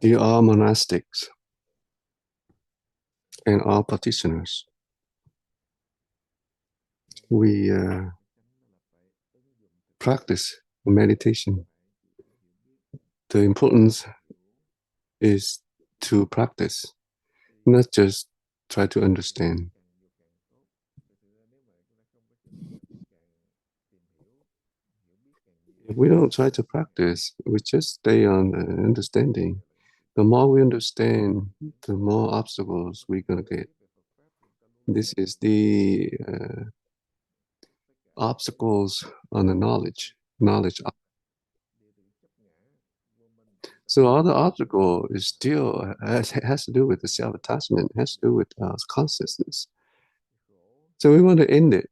Dear all monastics and all practitioners, we practice meditation. The importance is to practice, not just try to understand. If we don't try to practice, we just stay on understanding. The more we understand, the more obstacles we're going to get. This is the obstacles on the knowledge. So all the obstacle is still has to do with the self-attachment, has to do with consciousness. So we want to end it,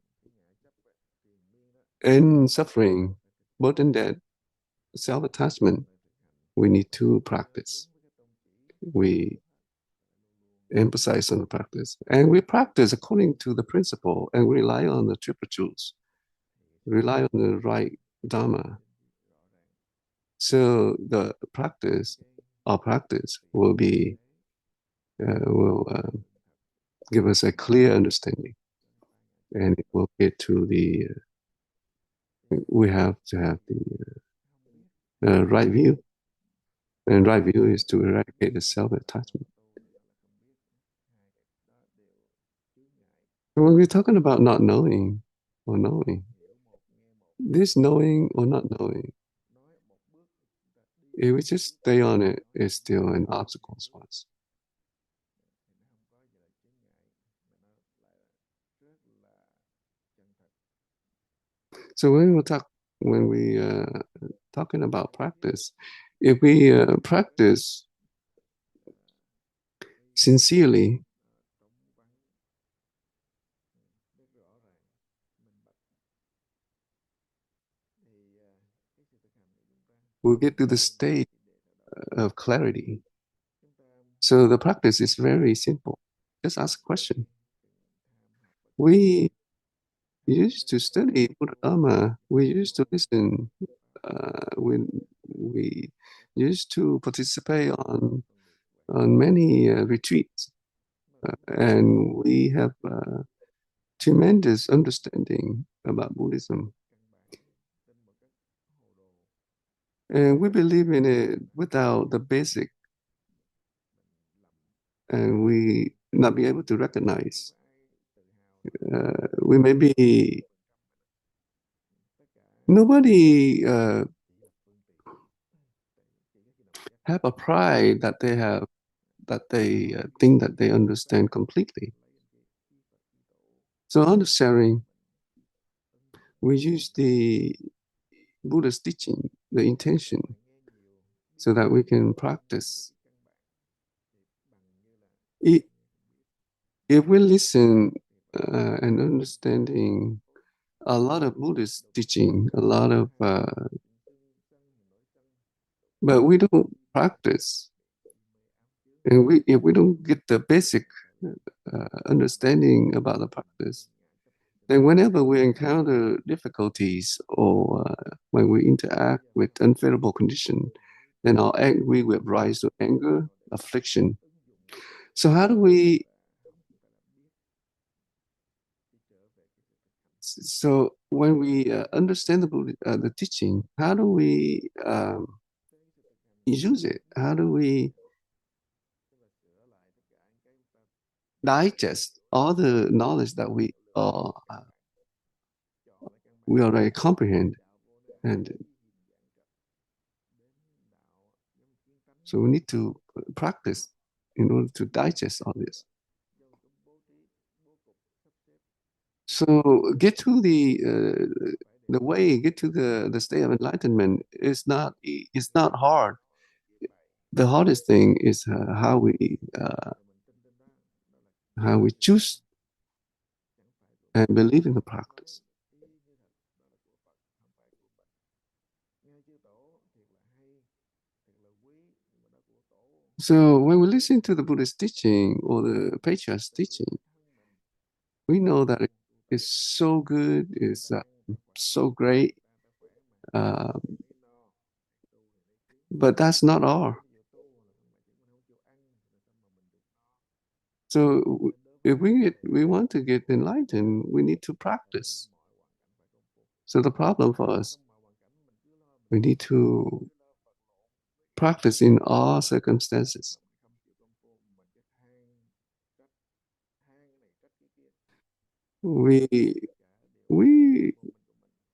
end suffering, but in that self-attachment, we need to practice. We emphasize on the practice, and we practice according to the principle, and we rely on the triple truths, rely on the right Dharma. So the practice, our practice will be will give us a clear understanding, and it will get to the. We have to have the right view, and right view is to eradicate the self-attachment. When we're talking about not knowing or knowing, this knowing or not knowing, if we just stay on it, it's still an obstacle for us. So when we talking about practice, if we practice sincerely, we'll get to the state of clarity. So the practice is very simple. Just ask a question. We used to study Buddha Dharma. We used to listen. We used to participate on many retreats, and we have tremendous understanding about Buddhism, and we believe in it without the basic, and we not be able to recognize. We may be nobody have a pride that they have that they think that they understand completely. So on the sharing, we use the Buddha's teaching, the intention, so that we can practice. If we listen and understanding a lot of Buddhist teaching, a lot of, but we don't practice, and if we don't get the basic understanding about the practice, then whenever we encounter difficulties or when we interact with unfavorable condition, then we will rise to anger, affliction. So how do we? So when we understand the teaching, how do we use it? How do we digest all the knowledge that we already comprehend? And so we need to practice in order to digest all this. So get to the way, get to the state of enlightenment is not hard. The hardest thing is how we choose and believe in the practice. So when we listen to the Buddhist teaching or the patriarch's teaching, we know that it is so good, it's so great, uh, but that's not all. So if we want to get enlightened, we need to practice. So the problem for us, we need to practice in all circumstances. We we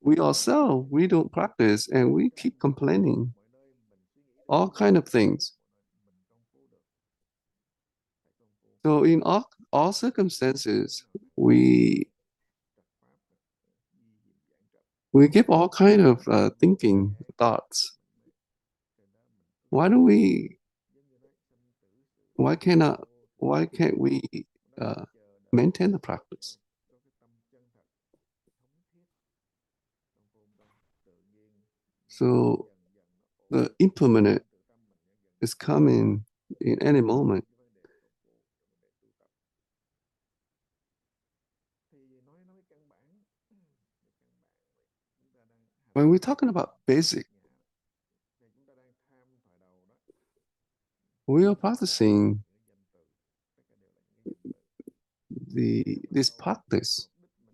we ourselves, we don't practice and we keep complaining all kind of things. So in all circumstances, we give all kind of thinking thoughts. Why do we? Why cannot? Why can't we uh, maintain the practice? So the impermanent is coming in any moment. When we're talking about basic, we are practicing this practice,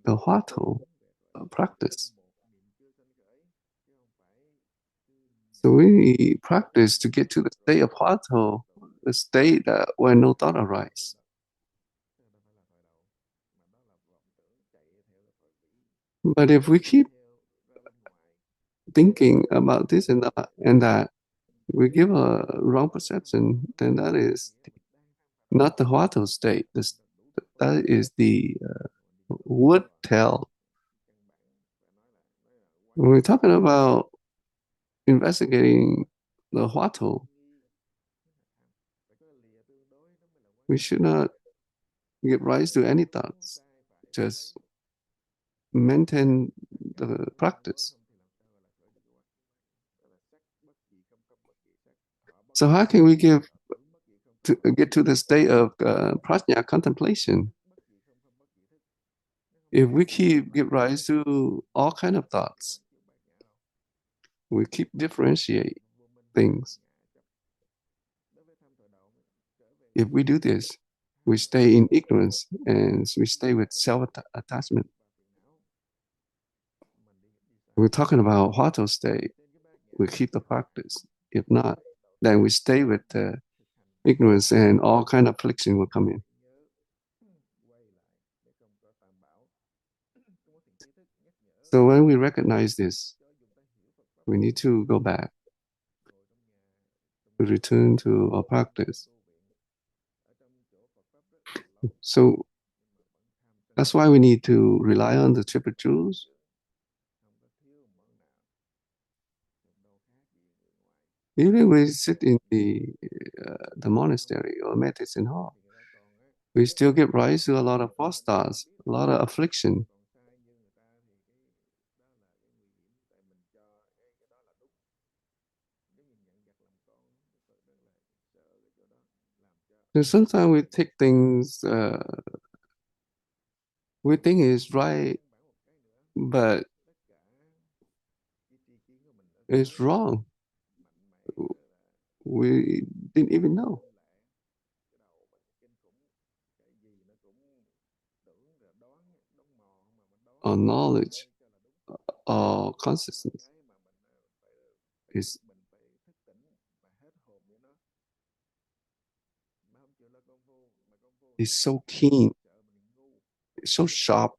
the Huatou practice. So we practice to get to the state of Huatou, the state where no thought arises. But if we keep thinking about this and that, we give a wrong perception, then that is not the Huatou state. That is the would tell. When we're talking about investigating the Huatou, we should not give rise to any thoughts. Just maintain the practice. So how can we get to the state of prajna contemplation? If we keep give rise to all kind of thoughts, we keep differentiate things. If we do this, we stay in ignorance and we stay with self-attachment. We're talking about Huatou state, we keep the practice. If not, then we stay with ignorance and all kind of affliction will come in. So when we recognize this, we need to go back to return to our practice. So that's why we need to rely on the triple jewels. Even we sit in the monastery or meditation hall, we still give rise to a lot of false thoughts, a lot of affliction. So sometimes we take things we think is right, but it's wrong. We didn't even know. Our knowledge, our consciousness is so keen, it's so sharp.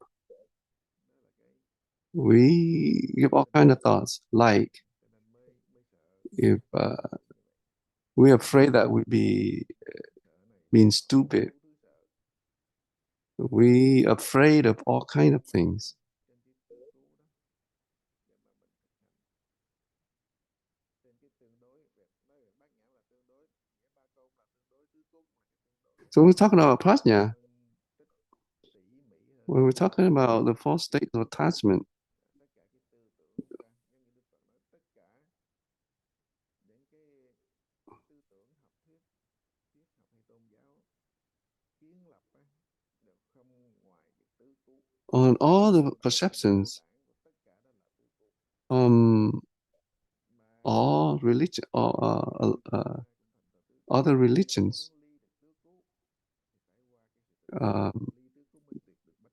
We give all kind of thoughts, like if we're afraid that we be being stupid, we afraid of all kind of things. So we're talking about prajna. When we're talking about the four states of attachment, on all the perceptions, um, all religion, all other religions,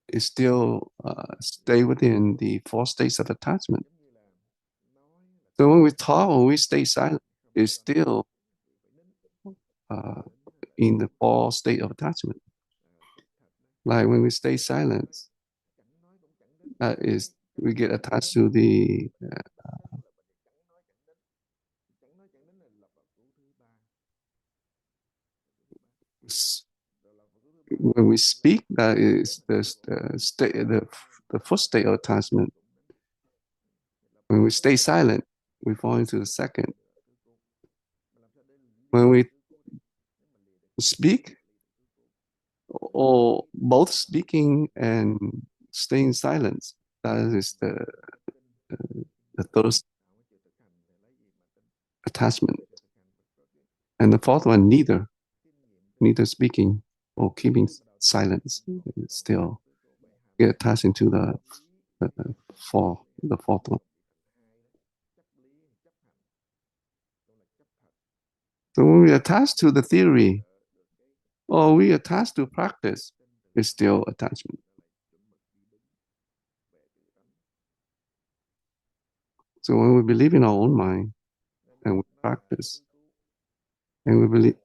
it still stay within the four states of attachment. So when we talk, when we stay silent, it's still uh, in the four state of attachment. Like when we stay silent, that is, we get attached to the when we speak, that is the state, the first state of attachment. When we stay silent, we fall into the second. When we speak, or both speaking and staying silent, that is the third attachment. And the fourth one, neither speaking or keeping silence, still get attached into the fourth one. So when we attach to the theory, or we attach to practice, it's still attachment. So when we believe in our own mind and we practice, and we believe.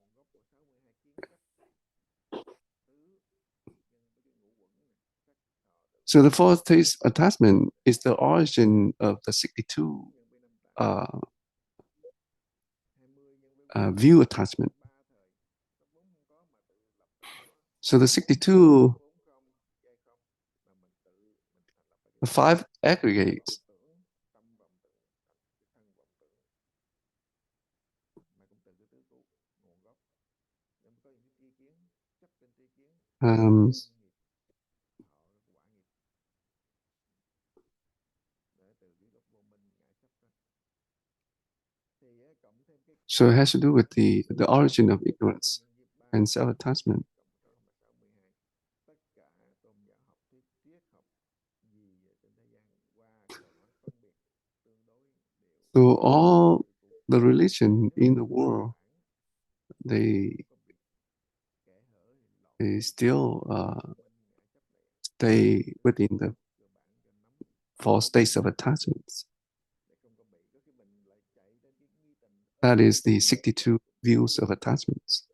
So the fourth taste attachment is the origin of the 62 view attachment. So the 62, the 5 aggregates. So it has to do with the origin of ignorance and self-attachment. So all the religion in the world, they still stay within the 4 states of attachments. That is the 62 views of attachments.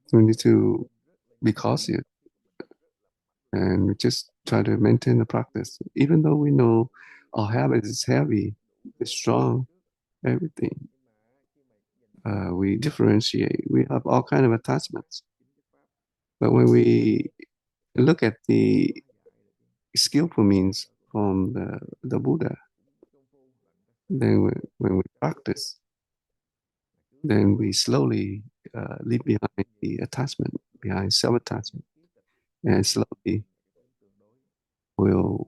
So we need to be cautious and just try to maintain the practice. Even though we know our habit is heavy, it's strong, everything. We differentiate. We have all kind of attachments. But when we look at the skillful means from the Buddha, then when we practice, then we slowly leave behind the attachment, behind self-attachment, and slowly we'll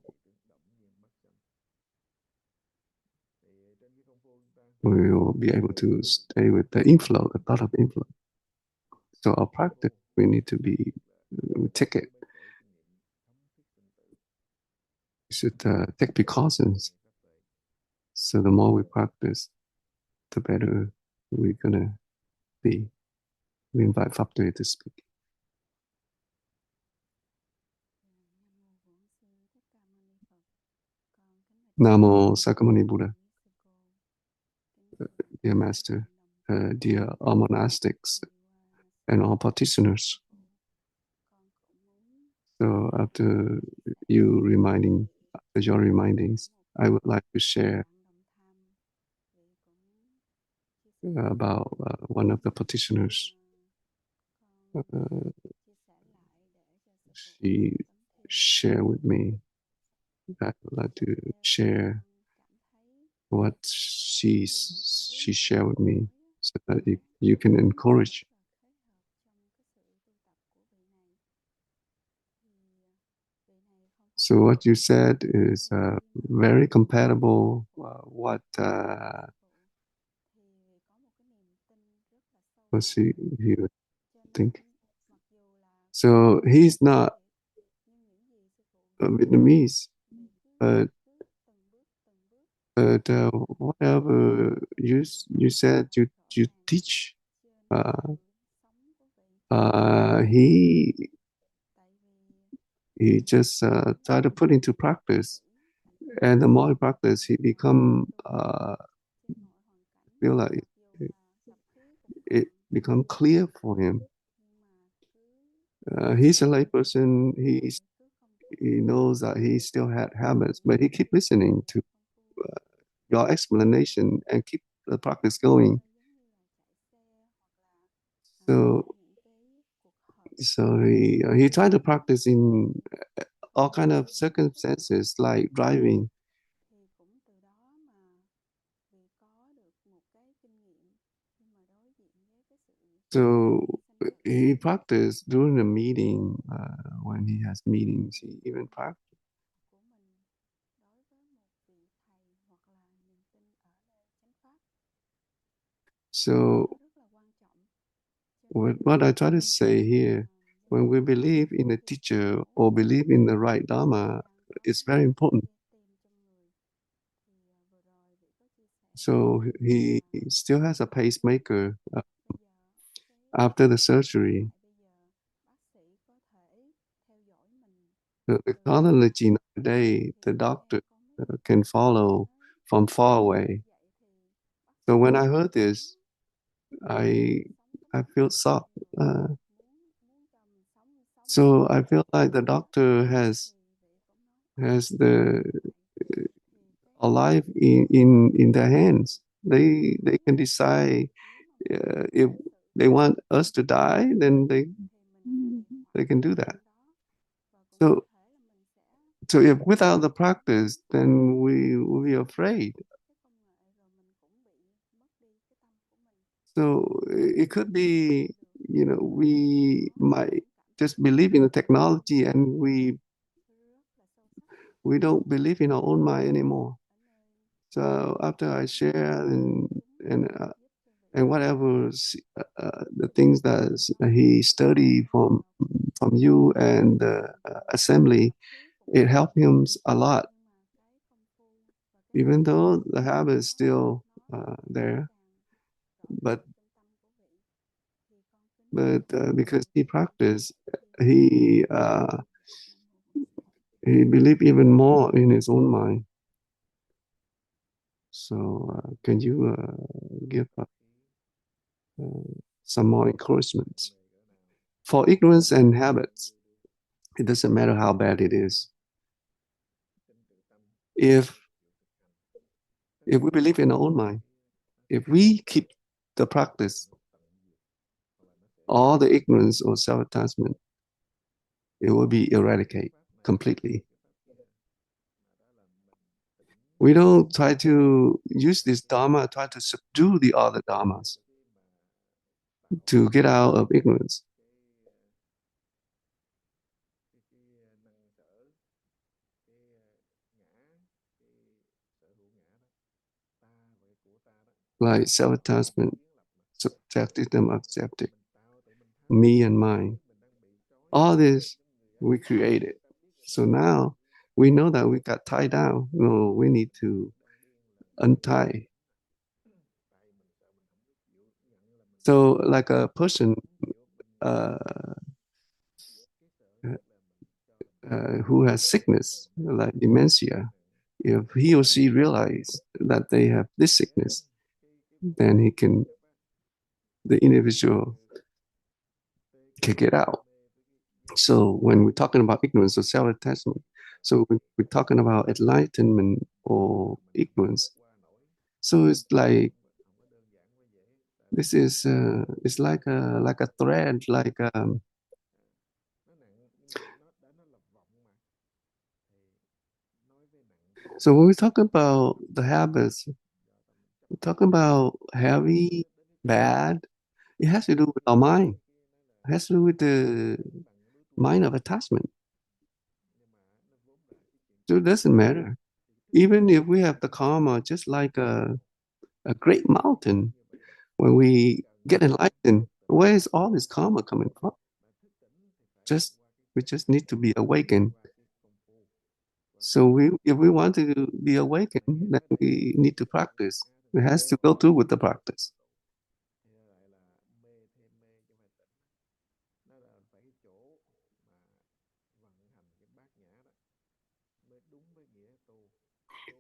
be able to stay with the inflow, the thought of inflow. So our practice, we need to be, we take it. We should take precautions. So the more we practice, the better we're gonna be. We invite Pháp to speak. Namo Sakamuni Buddha. Dear Master, dear all monastics and all practitioners. So after your remindings, I would like to share about one of the practitioners. She shared with me. I would like to share what she shared with me, so that you can encourage. So what you said is very compatible. What he would think. So he's not Vietnamese, but But whatever you said you teach, he just try to put into practice, and the more he practice, he become feel like it become clear for him. He's a layperson. He knows that he still had habits, but he keep listening to your explanation and keep the practice going. So he tried to practice in all kind of circumstances, like driving. So he practiced during the meeting, when he has meetings. He even practiced. So what I try to say here, when we believe in a teacher or believe in the right Dharma, it's very important. So he still has a pacemaker after the surgery. The technology nowadays, the doctor can follow from far away. So when I heard this, I I feel shocked. So I feel like the doctor has the alive in their hands. They can decide if they want us to die, then they can do that. So so if without the practice, then we are afraid. So it could be, we might just believe in the technology and we don't believe in our own mind anymore. So after I share and whatever the things that he studied from you and the assembly, it helped him a lot, even though the habit is still there. But because he practiced, he uh, he believed even more in his own mind. So can you give some more encouragement for ignorance and habits? It doesn't matter how bad it is. If we believe in our own mind, if we keep the practice, all the ignorance or self-attachment, it will be eradicated completely. We don't try to use this Dharma, try to subdue the other Dharmas to get out of ignorance. Like self-attachment, subjectivism, accepting, me and mine. All this we created. So now we know that we got tied down. No, we need to untie. So like a person uh, who has sickness, like dementia, if he or she realize that they have this sickness, then the individual can get out. So when we're talking about ignorance or self-attachment, so we're talking about enlightenment or ignorance. So it's like this is it's like a thread, like so when we talk about the habits, we're talking about heavy, bad. It has to do with our mind. It has to do with the mind of attachment. So it doesn't matter. Even if we have the karma, just like a great mountain, when we get enlightened, where is all this karma coming from? Just we just need to be awakened. So if we want to be awakened, then we need to practice. It has to go through with the practice.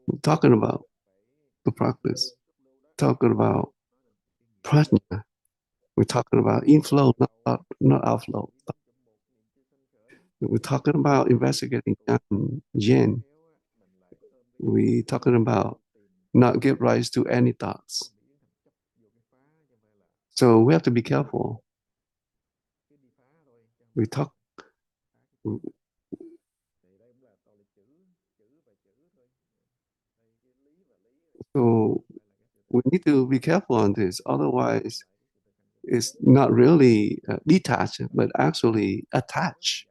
We're talking about the practice, talking about prajna. We're talking about inflow, not outflow. We're talking about investigating yin. We're talking about not give rise to any thoughts. So we have to be careful. We talk. So we need to be careful on this. Otherwise, it's not really detached, but actually attached.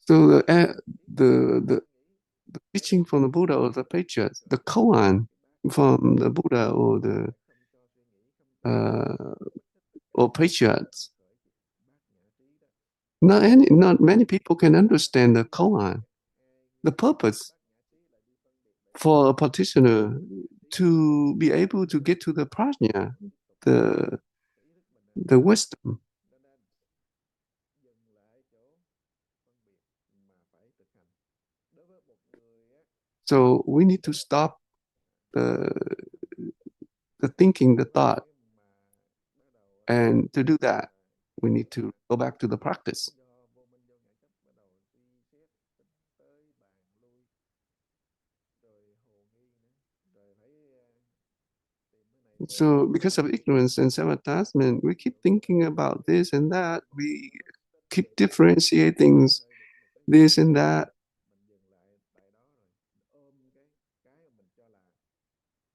So the teaching from the Buddha or the patriarchs, the koan from the Buddha uh, or patriarchs, not many people can understand the koan, the purpose for a practitioner to be able to get to the prajna, the the wisdom. So we need to stop the the thinking, the thought, and to do that, we need to go back to the practice. So because of ignorance and self-attachment, we keep thinking about this and that. We keep differentiating this and that.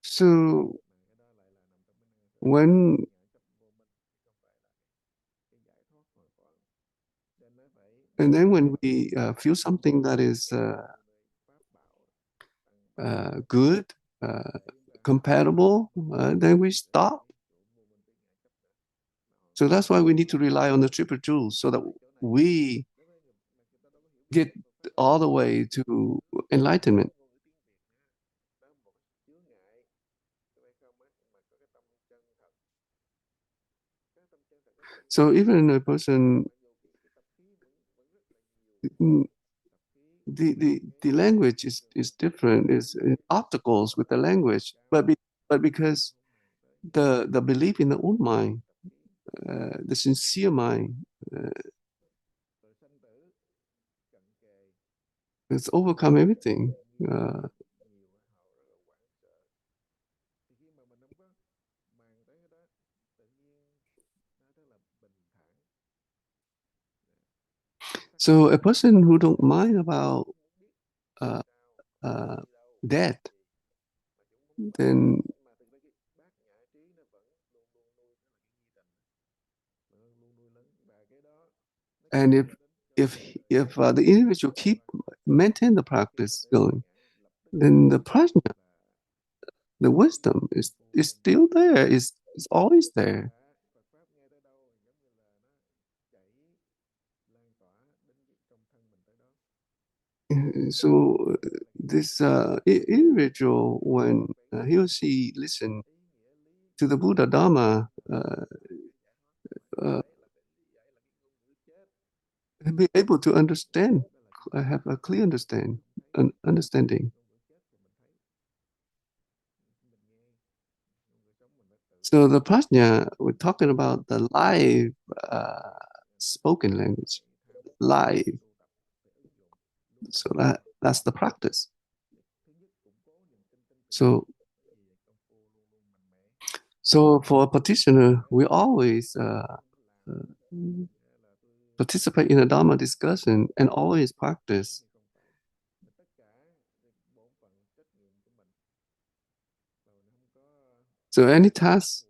So when and then when we feel something that is good, uh, compatible, then we stop. So that's why we need to rely on the triple jewels so that we get all the way to enlightenment. So even a person, mm, the language is different, is obstacles with the language, but because the belief in the own mind, the sincere mind, uh, it's overcome everything. So a person who don't mind about uh, uh, death, then and if if the individual keep maintain the practice going, then the prajna, the wisdom is still there, is always there. So this individual, when he or she listen to the Buddha Dharma, uh, he'll be able to understand, have a clear understanding. So the prajna, we're talking about the live spoken language, live. So that's the practice. So so for a practitioner, we always participate in a Dharma discussion and always practice. So any tasks,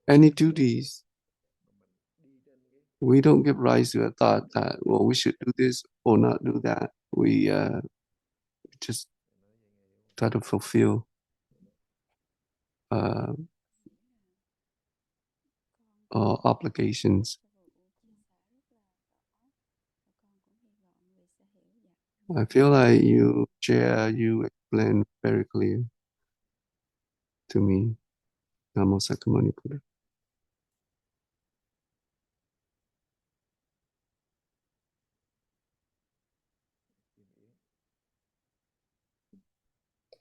any duties We don't give rise to a thought that, well, we should do this or not do that. We just try to fulfill uh, our obligations. I feel like you explain very clear to me. Namo Sakamani Buddha.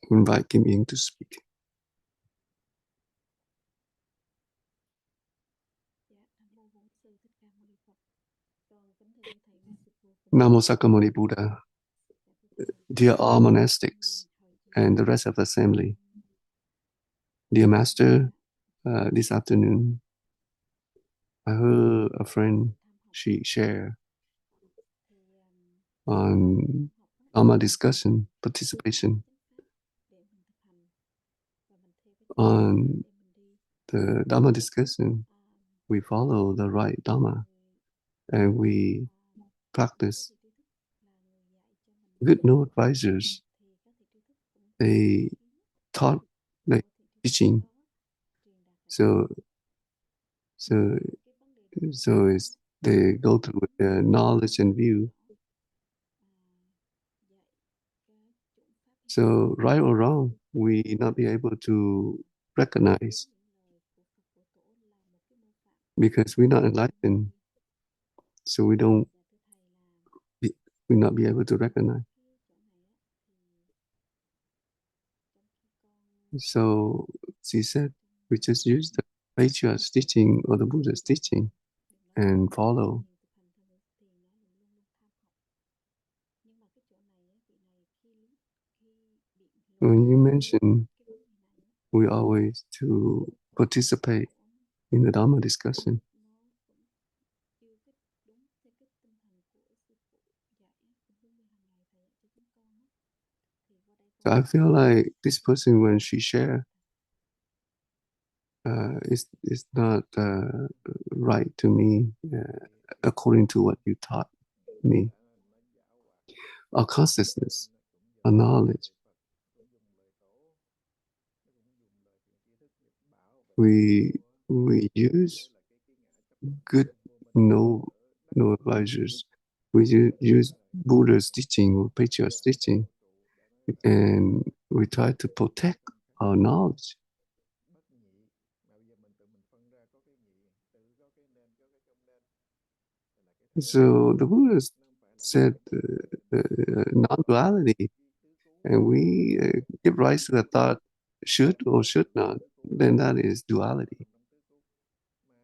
Invite Kim Ying to speak. Namo Sakamani Buddha. Dear all monastics and the rest of the assembly. Dear Master, this afternoon I heard a friend, she shared on Dharma discussion, participation on the Dharma discussion. We follow the right Dharma and we practice. Good no advisors, they taught the teaching. So it's, they go through the knowledge and view. So right or wrong, we not be able to recognize because we're not enlightened. So we not be able to recognize. So she said, we just use the patriarch's teaching or the Buddha's teaching and follow. When you mention we always to participate in the Dharma discussion, so I feel like this person, when she share, it's not right to me according to what you taught me. Our consciousness, our knowledge, we use good no advisors. We use Buddha's teaching or patriarch's teaching, and we try to protect our knowledge. So the Buddha said non-duality, and we give rise to the thought should or should not, then that is duality.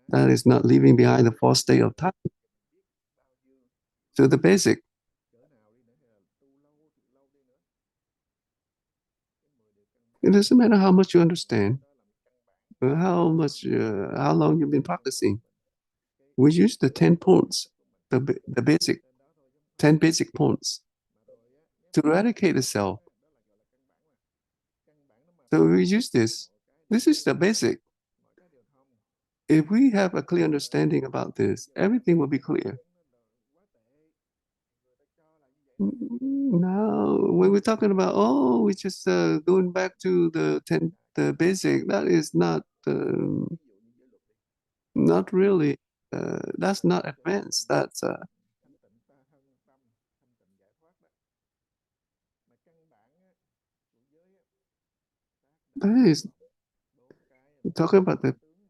That is not leaving behind the false state of time. So the basic. It doesn't matter how much you understand, how long you've been practicing. We use the 10 points, the basic 10 basic points to eradicate the self. So we use this. This is the basic. If we have a clear understanding about this, everything will be clear. Now, when we're talking about, we're just going back to the basic, that is not really, that's not advanced. That's that is talking about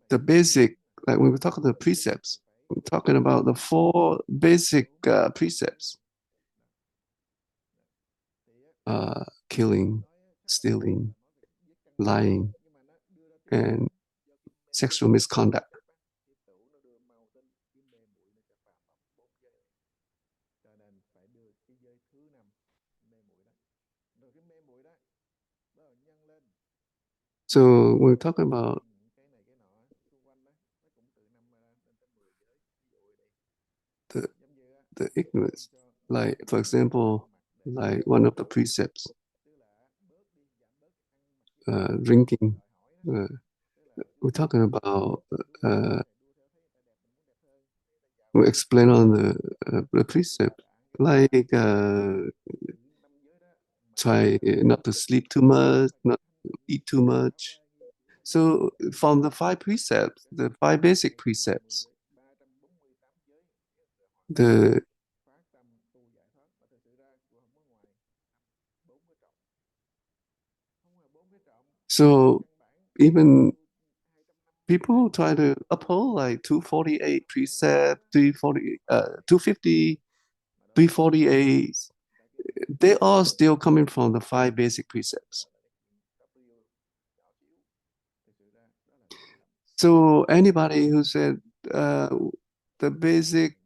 the basic, like when we're talking the precepts, we're talking about the 4 basic precepts. Killing, stealing, lying, and sexual misconduct. So we're talking about the ignorance. Like, for example, like one of the precepts, drinking. We're talking about we explain on the precept, like try not to sleep too much, not to eat too much. So from the 5 precepts, the 5 basic precepts, the so even people try to uphold like 248 precept, 340, 250, 348. They are still coming from the 5 basic precepts. So anybody who said the basic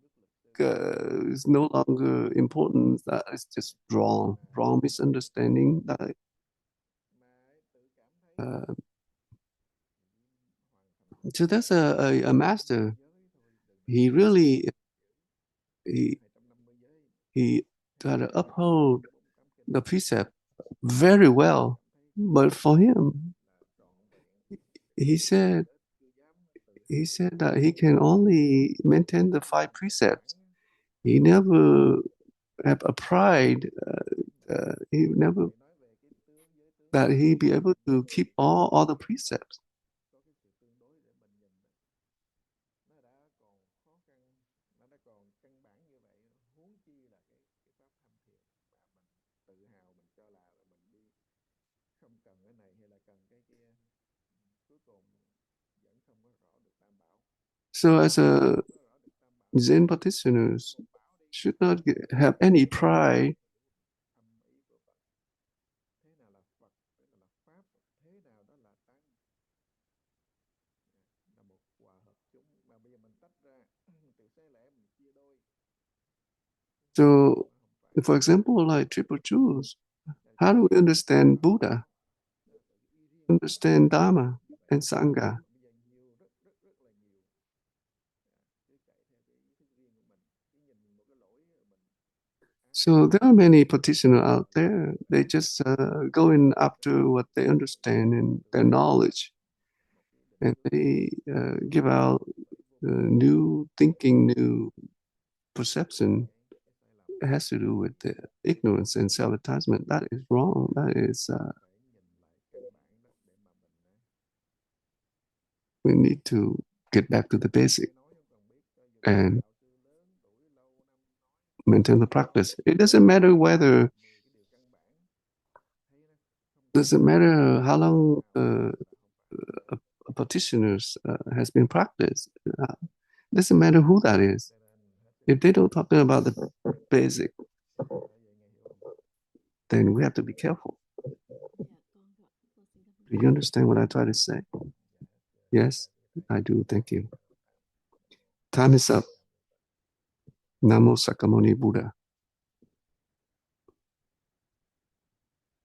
is no longer important, that is just wrong misunderstanding. Uh, so that's a master. He really he he tried to uphold the precept very well, but for him, he said that he can only maintain the 5 precepts. He never have a pride. He never that he be able to keep all the precepts. So as a Zen practitioners should not have any pride. So, for example, like triple truths, how do we understand Buddha, understand Dharma and Sangha? So there are many practitioners out there. They just going after what they understand and their knowledge, and they give out new thinking, new perception. It has to do with the ignorance and self-attachment. That is wrong. That is we need to get back to the basic and maintain the practice. It doesn't matter how long a practitioners has been practiced. Doesn't matter who that is. If they don't talk about the basic, then we have to be careful. Do you understand what I try to say? Yes, I do. Thank you. Time is up. Namo Sakamuni Buddha.